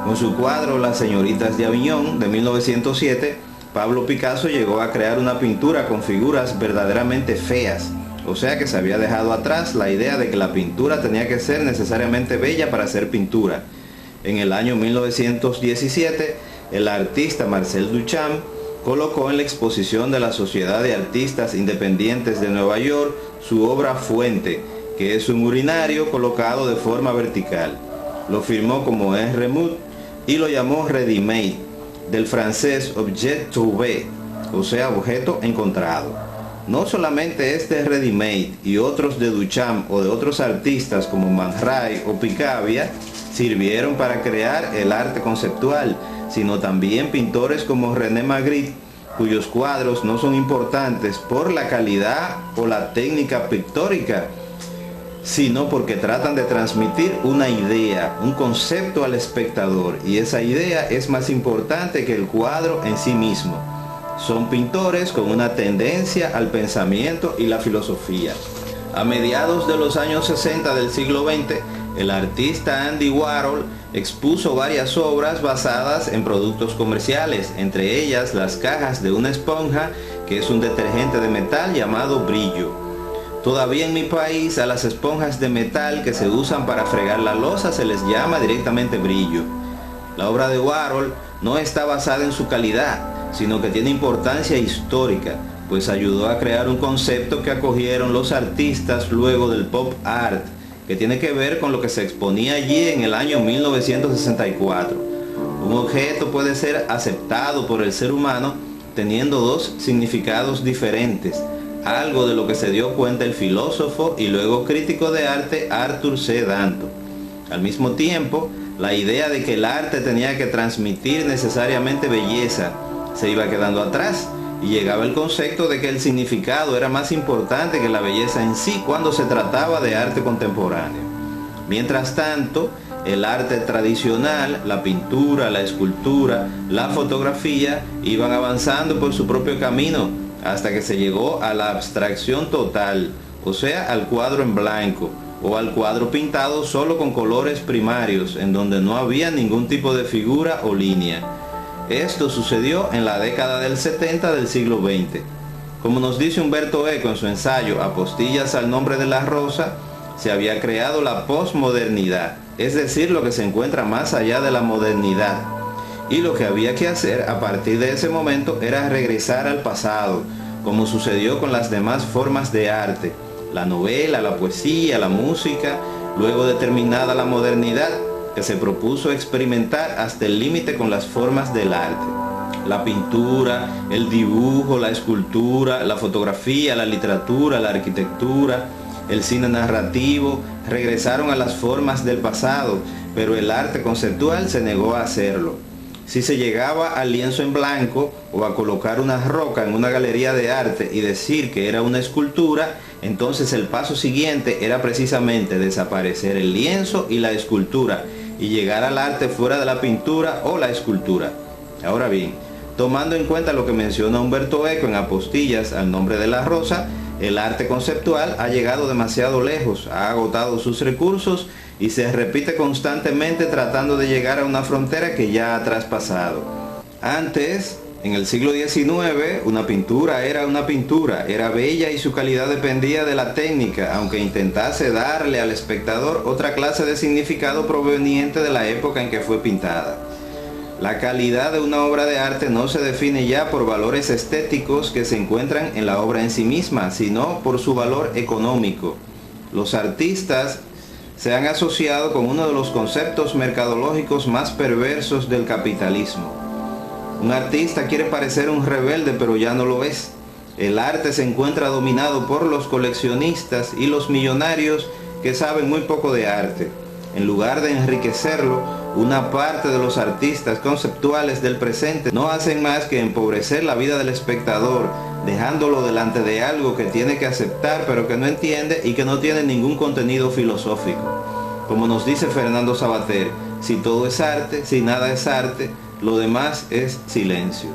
Con su cuadro Las señoritas de Aviñón de 1907, Pablo Picasso llegó a crear una pintura con figuras verdaderamente feas. O sea que se había dejado atrás la idea de que la pintura tenía que ser necesariamente bella para ser pintura. En el año 1917, el artista Marcel Duchamp colocó en la exposición de la Sociedad de Artistas Independientes de Nueva York su obra Fuente, que es un urinario colocado de forma vertical. Lo firmó como R. Mood y lo llamó Ready-Made, del francés objet trouvé, o sea, objeto encontrado. No solamente este Ready-Made y otros de Duchamp o de otros artistas como Man Ray o Picabia sirvieron para crear el arte conceptual, sino también pintores como René Magritte, cuyos cuadros no son importantes por la calidad o la técnica pictórica, sino porque tratan de transmitir una idea, un concepto al espectador, y esa idea es más importante que el cuadro en sí mismo. Son pintores con una tendencia al pensamiento y la filosofía. A mediados de los años 60 del siglo XX, el artista Andy Warhol expuso varias obras basadas en productos comerciales, entre ellas las cajas de una esponja, que es un detergente de metal llamado Brillo. Todavía en mi país a las esponjas de metal que se usan para fregar la loza se les llama directamente Brillo. La obra de Warhol no está basada en su calidad, sino que tiene importancia histórica, pues ayudó a crear un concepto que acogieron los artistas luego del pop art, que tiene que ver con lo que se exponía allí en el año 1964. Un objeto puede ser aceptado por el ser humano teniendo dos significados diferentes, algo de lo que se dio cuenta el filósofo y luego crítico de arte Arthur C. Danto. Al mismo tiempo, la idea de que el arte tenía que transmitir necesariamente belleza se iba quedando atrás y llegaba el concepto de que el significado era más importante que la belleza en sí cuando se trataba de arte contemporáneo. Mientras tanto, el arte tradicional, la pintura, la escultura, la fotografía iban avanzando por su propio camino hasta que se llegó a la abstracción total, o sea, al cuadro en blanco o al cuadro pintado solo con colores primarios en donde no había ningún tipo de figura o línea. Esto sucedió en la década del 70 del siglo XX. Como nos dice Umberto Eco en su ensayo Apostillas al nombre de la rosa, se había creado la posmodernidad, es decir, lo que se encuentra más allá de la modernidad. Y lo que había que hacer a partir de ese momento era regresar al pasado, como sucedió con las demás formas de arte, la novela, la poesía, la música, luego de terminada la modernidad, que se propuso experimentar hasta el límite con las formas del arte. La pintura, el dibujo, la escultura, la fotografía, la literatura, la arquitectura, el cine narrativo, regresaron a las formas del pasado, pero el arte conceptual se negó a hacerlo. Si se llegaba al lienzo en blanco o a colocar una roca en una galería de arte y decir que era una escultura, entonces el paso siguiente era precisamente desaparecer el lienzo y la escultura y llegar al arte fuera de la pintura o la escultura. Ahora bien, tomando en cuenta lo que menciona Umberto Eco en Apostillas al nombre de la rosa, el arte conceptual ha llegado demasiado lejos, ha agotado sus recursos y se repite constantemente tratando de llegar a una frontera que ya ha traspasado. Antes, en el siglo XIX, una pintura, era bella y su calidad dependía de la técnica, aunque intentase darle al espectador otra clase de significado proveniente de la época en que fue pintada. La calidad de una obra de arte no se define ya por valores estéticos que se encuentran en la obra en sí misma, sino por su valor económico. Los artistas se han asociado con uno de los conceptos mercadológicos más perversos del capitalismo. Un artista quiere parecer un rebelde, pero ya no lo es. El arte se encuentra dominado por los coleccionistas y los millonarios que saben muy poco de arte. En lugar de enriquecerlo, una parte de los artistas conceptuales del presente no hacen más que empobrecer la vida del espectador, dejándolo delante de algo que tiene que aceptar pero que no entiende y que no tiene ningún contenido filosófico. Como nos dice Fernando Sabater, si todo es arte, si nada es arte, lo demás es silencio.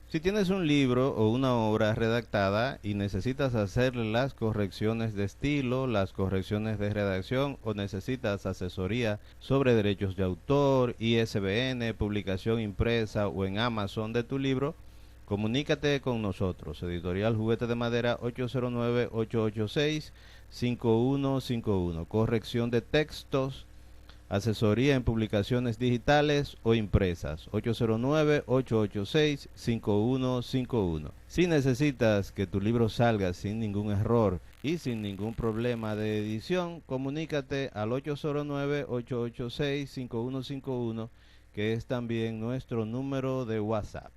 Si tienes un libro o una obra redactada y necesitas hacerle las correcciones de estilo, las correcciones de redacción o necesitas asesoría sobre derechos de autor, ISBN, publicación impresa o en Amazon de tu libro, comunícate con nosotros. Editorial Juguete de Madera 809-886-5151. Corrección de textos, asesoría en publicaciones digitales o impresas, 809-886-5151. Si necesitas que tu libro salga sin ningún error y sin ningún problema de edición, comunícate al 809-886-5151, que es también nuestro número de WhatsApp.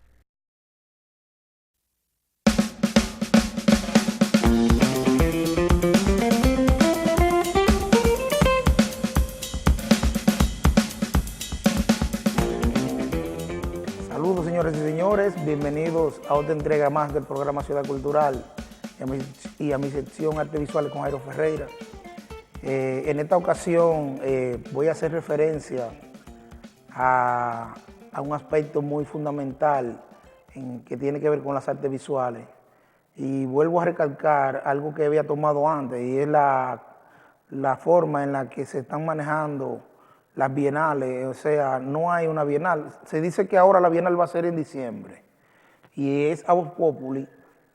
Saludos, señores y señores, bienvenidos a otra entrega más del programa Ciudad Cultural y a mi sección Arte Visual con Jairo Ferreira. En esta ocasión voy a hacer referencia a un aspecto muy fundamental que tiene que ver con las artes visuales. Y vuelvo a recalcar algo que había tomado antes, y es la forma en la que se están manejando las bienales. O sea, no hay una bienal. Se dice que ahora la bienal va a ser en diciembre. Y es a voz populi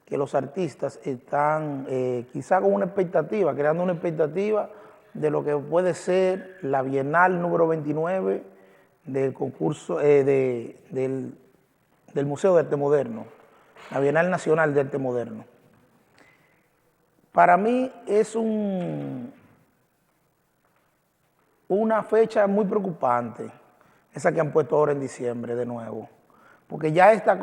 que los artistas están quizá con una expectativa, creando una expectativa de lo que puede ser la bienal número 29 del concurso del Museo de Arte Moderno, la Bienal Nacional de Arte Moderno. Para mí es una fecha muy preocupante, esa que han puesto ahora en diciembre de nuevo, porque ya esta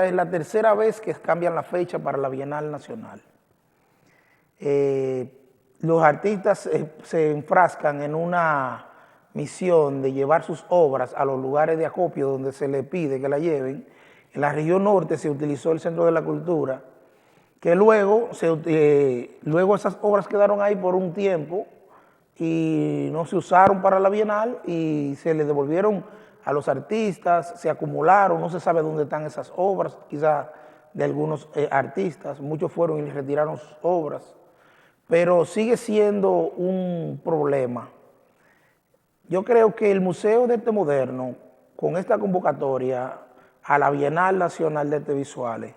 es la tercera vez que cambian la fecha para la Bienal Nacional. Los artistas se enfrascan en una misión de llevar sus obras a los lugares de acopio donde se le pide que la lleven. En la región norte se utilizó el Centro de la Cultura, que luego esas obras quedaron ahí por un tiempo y no se usaron para la Bienal y se le devolvieron a los artistas, se acumularon, no se sabe dónde están esas obras, quizás de algunos artistas, muchos fueron y retiraron sus obras, pero sigue siendo un problema. Yo creo que el Museo de Arte Moderno, con esta convocatoria a la Bienal Nacional de Artes Visuales,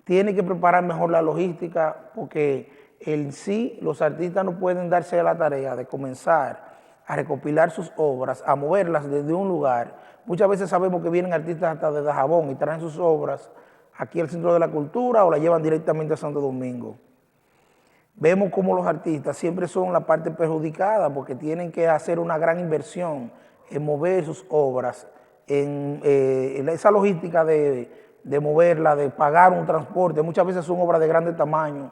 tiene que preparar mejor la logística, porque en sí los artistas no pueden darse a la tarea de comenzar a recopilar sus obras, a moverlas desde un lugar. Muchas veces sabemos que vienen artistas hasta de Dajabón y traen sus obras aquí al Centro de la Cultura o la llevan directamente a Santo Domingo. Vemos como los artistas siempre son la parte perjudicada porque tienen que hacer una gran inversión en mover sus obras, en esa logística de moverla, de pagar un transporte. Muchas veces son obras de grande tamaño.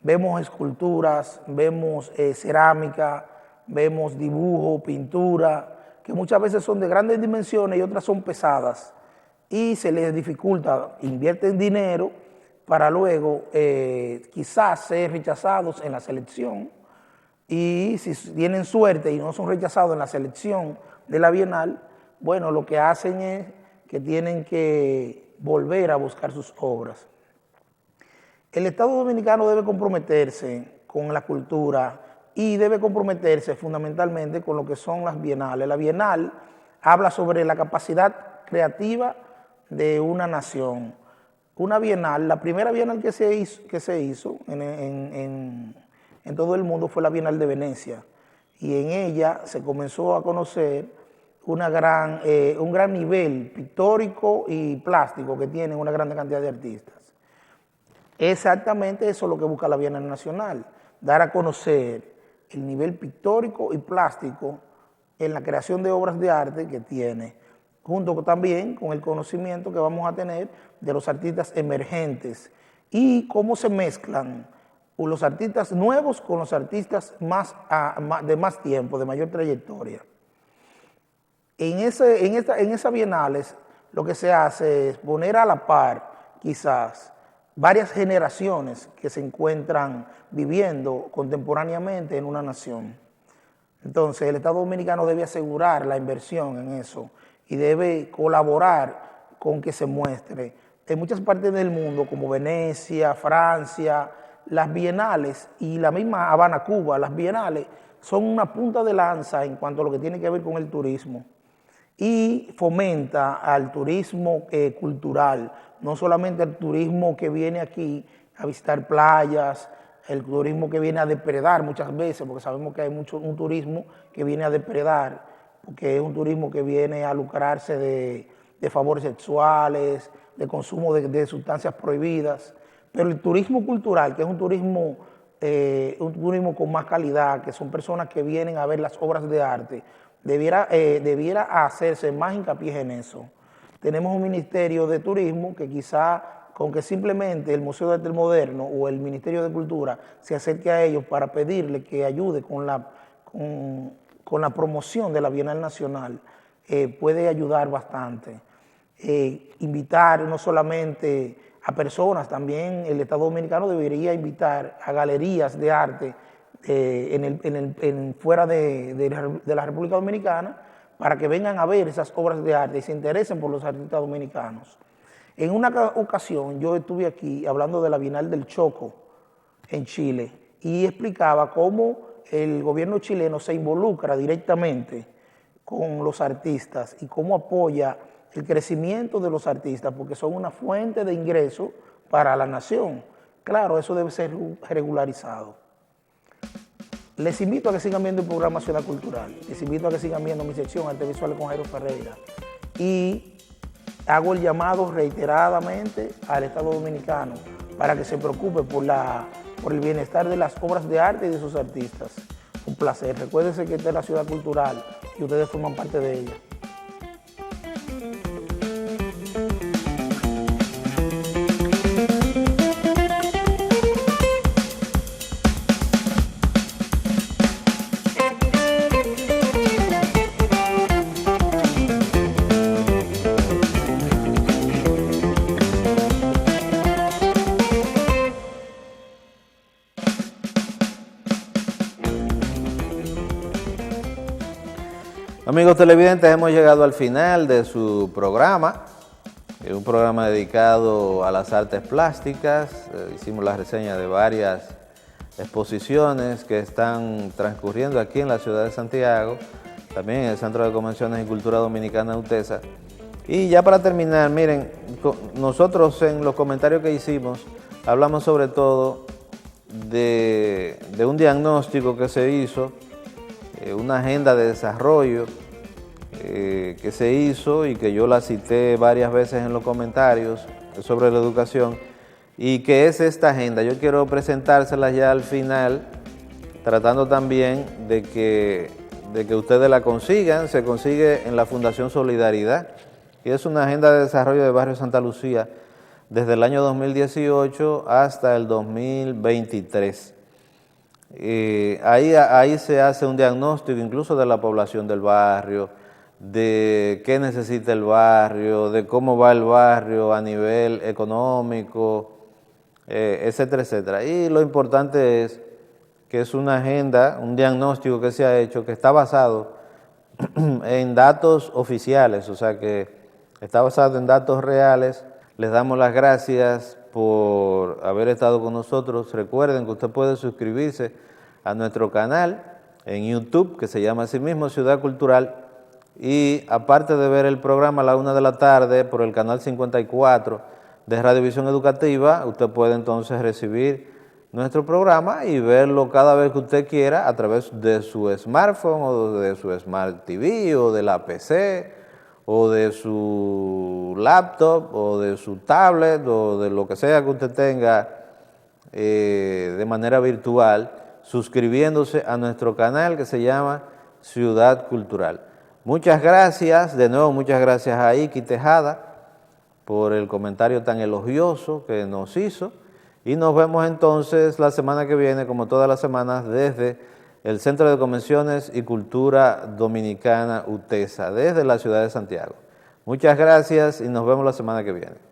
Vemos esculturas, vemos cerámica, vemos dibujo, pintura, que muchas veces son de grandes dimensiones y otras son pesadas. Y se les dificulta, invierten dinero para luego quizás ser rechazados en la selección. Y si tienen suerte y no son rechazados en la selección de la Bienal, bueno, lo que hacen es que tienen que volver a buscar sus obras. El Estado Dominicano debe comprometerse con la cultura y debe comprometerse fundamentalmente con lo que son las bienales. La Bienal habla sobre la capacidad creativa de una nación. Una bienal, la primera bienal que se hizo en todo el mundo fue la Bienal de Venecia, y en ella se comenzó a conocer un gran nivel pictórico y plástico que tienen una gran cantidad de artistas. Exactamente eso es lo que busca la Bienal Nacional, dar a conocer el nivel pictórico y plástico en la creación de obras de arte que tiene, junto también con el conocimiento que vamos a tener de los artistas emergentes y cómo se mezclan los artistas nuevos con los artistas de más tiempo, de mayor trayectoria. En esas bienales lo que se hace es poner a la par quizás varias generaciones que se encuentran viviendo contemporáneamente en una nación. Entonces el Estado Dominicano debe asegurar la inversión en eso y debe colaborar con que se muestre. En muchas partes del mundo, como Venecia, Francia, las bienales y la misma Habana, Cuba, las bienales son una punta de lanza en cuanto a lo que tiene que ver con el turismo. Y fomenta al turismo cultural, no solamente el turismo que viene aquí a visitar playas, el turismo que viene a depredar muchas veces, porque sabemos que hay un turismo que viene a depredar, porque es un turismo que viene a lucrarse de favores sexuales, de consumo de sustancias prohibidas. Pero el turismo cultural, que es un turismo con más calidad, que son personas que vienen a ver las obras de arte, debiera hacerse más hincapié en eso. Tenemos un Ministerio de Turismo que quizá con que simplemente el Museo de Arte Moderno o el Ministerio de Cultura se acerque a ellos para pedirle que ayude con la promoción de la Bienal Nacional, puede ayudar bastante. Invitar no solamente a personas, también el Estado Dominicano debería invitar a galerías de arte fuera de la República Dominicana para que vengan a ver esas obras de arte y se interesen por los artistas dominicanos. En una ocasión yo estuve aquí hablando de la Bienal del Choco en Chile y explicaba cómo el gobierno chileno se involucra directamente con los artistas y cómo apoya el crecimiento de los artistas porque son una fuente de ingreso para la nación. Claro, eso debe ser regularizado. Les invito a que sigan viendo el programa Ciudad Cultural. Les invito a que sigan viendo mi sección Arte Visual con Jairo Ferreira. Y hago el llamado reiteradamente al Estado Dominicano para que se preocupe por el bienestar de las obras de arte y de sus artistas. Un placer. Recuérdense que esta es la Ciudad Cultural y ustedes forman parte de ella. Amigos televidentes, hemos llegado al final de su programa, un programa dedicado a las artes plásticas. Hicimos la reseña de varias exposiciones que están transcurriendo aquí en la ciudad de Santiago, también en el Centro de Convenciones y Cultura Dominicana UTESA. Y ya para terminar, miren, nosotros en los comentarios que hicimos hablamos sobre todo de un diagnóstico que se hizo, una agenda de desarrollo que se hizo y que yo la cité varias veces en los comentarios sobre la educación, y que es esta agenda. Yo quiero presentársela ya al final, tratando también de que ustedes la consigan. Se consigue en la Fundación Solidaridad, y es una agenda de desarrollo de Barrio Santa Lucía desde el año 2018 hasta el 2023. Ahí se hace un diagnóstico incluso de la población del barrio, de qué necesita el barrio, de cómo va el barrio a nivel económico, etcétera, etcétera. Y lo importante es que es una agenda, un diagnóstico que se ha hecho, que está basado en datos oficiales, o sea que está basado en datos reales. Les damos las gracias por haber estado con nosotros. Recuerden que usted puede suscribirse a nuestro canal en YouTube, que se llama así mismo Ciudad Cultural, y aparte de ver el programa a la 1 de la tarde por el canal 54 de Radiovisión Educativa, usted puede entonces recibir nuestro programa y verlo cada vez que usted quiera a través de su smartphone o de su Smart TV o de la PC o de su laptop o de su tablet o de lo que sea que usted tenga de manera virtual, suscribiéndose a nuestro canal que se llama Ciudad Cultural. Muchas gracias, de nuevo muchas gracias a Iki Tejada por el comentario tan elogioso que nos hizo, y nos vemos entonces la semana que viene, como todas las semanas, desde el Centro de Convenciones y Cultura Dominicana UTESA, desde la ciudad de Santiago. Muchas gracias y nos vemos la semana que viene.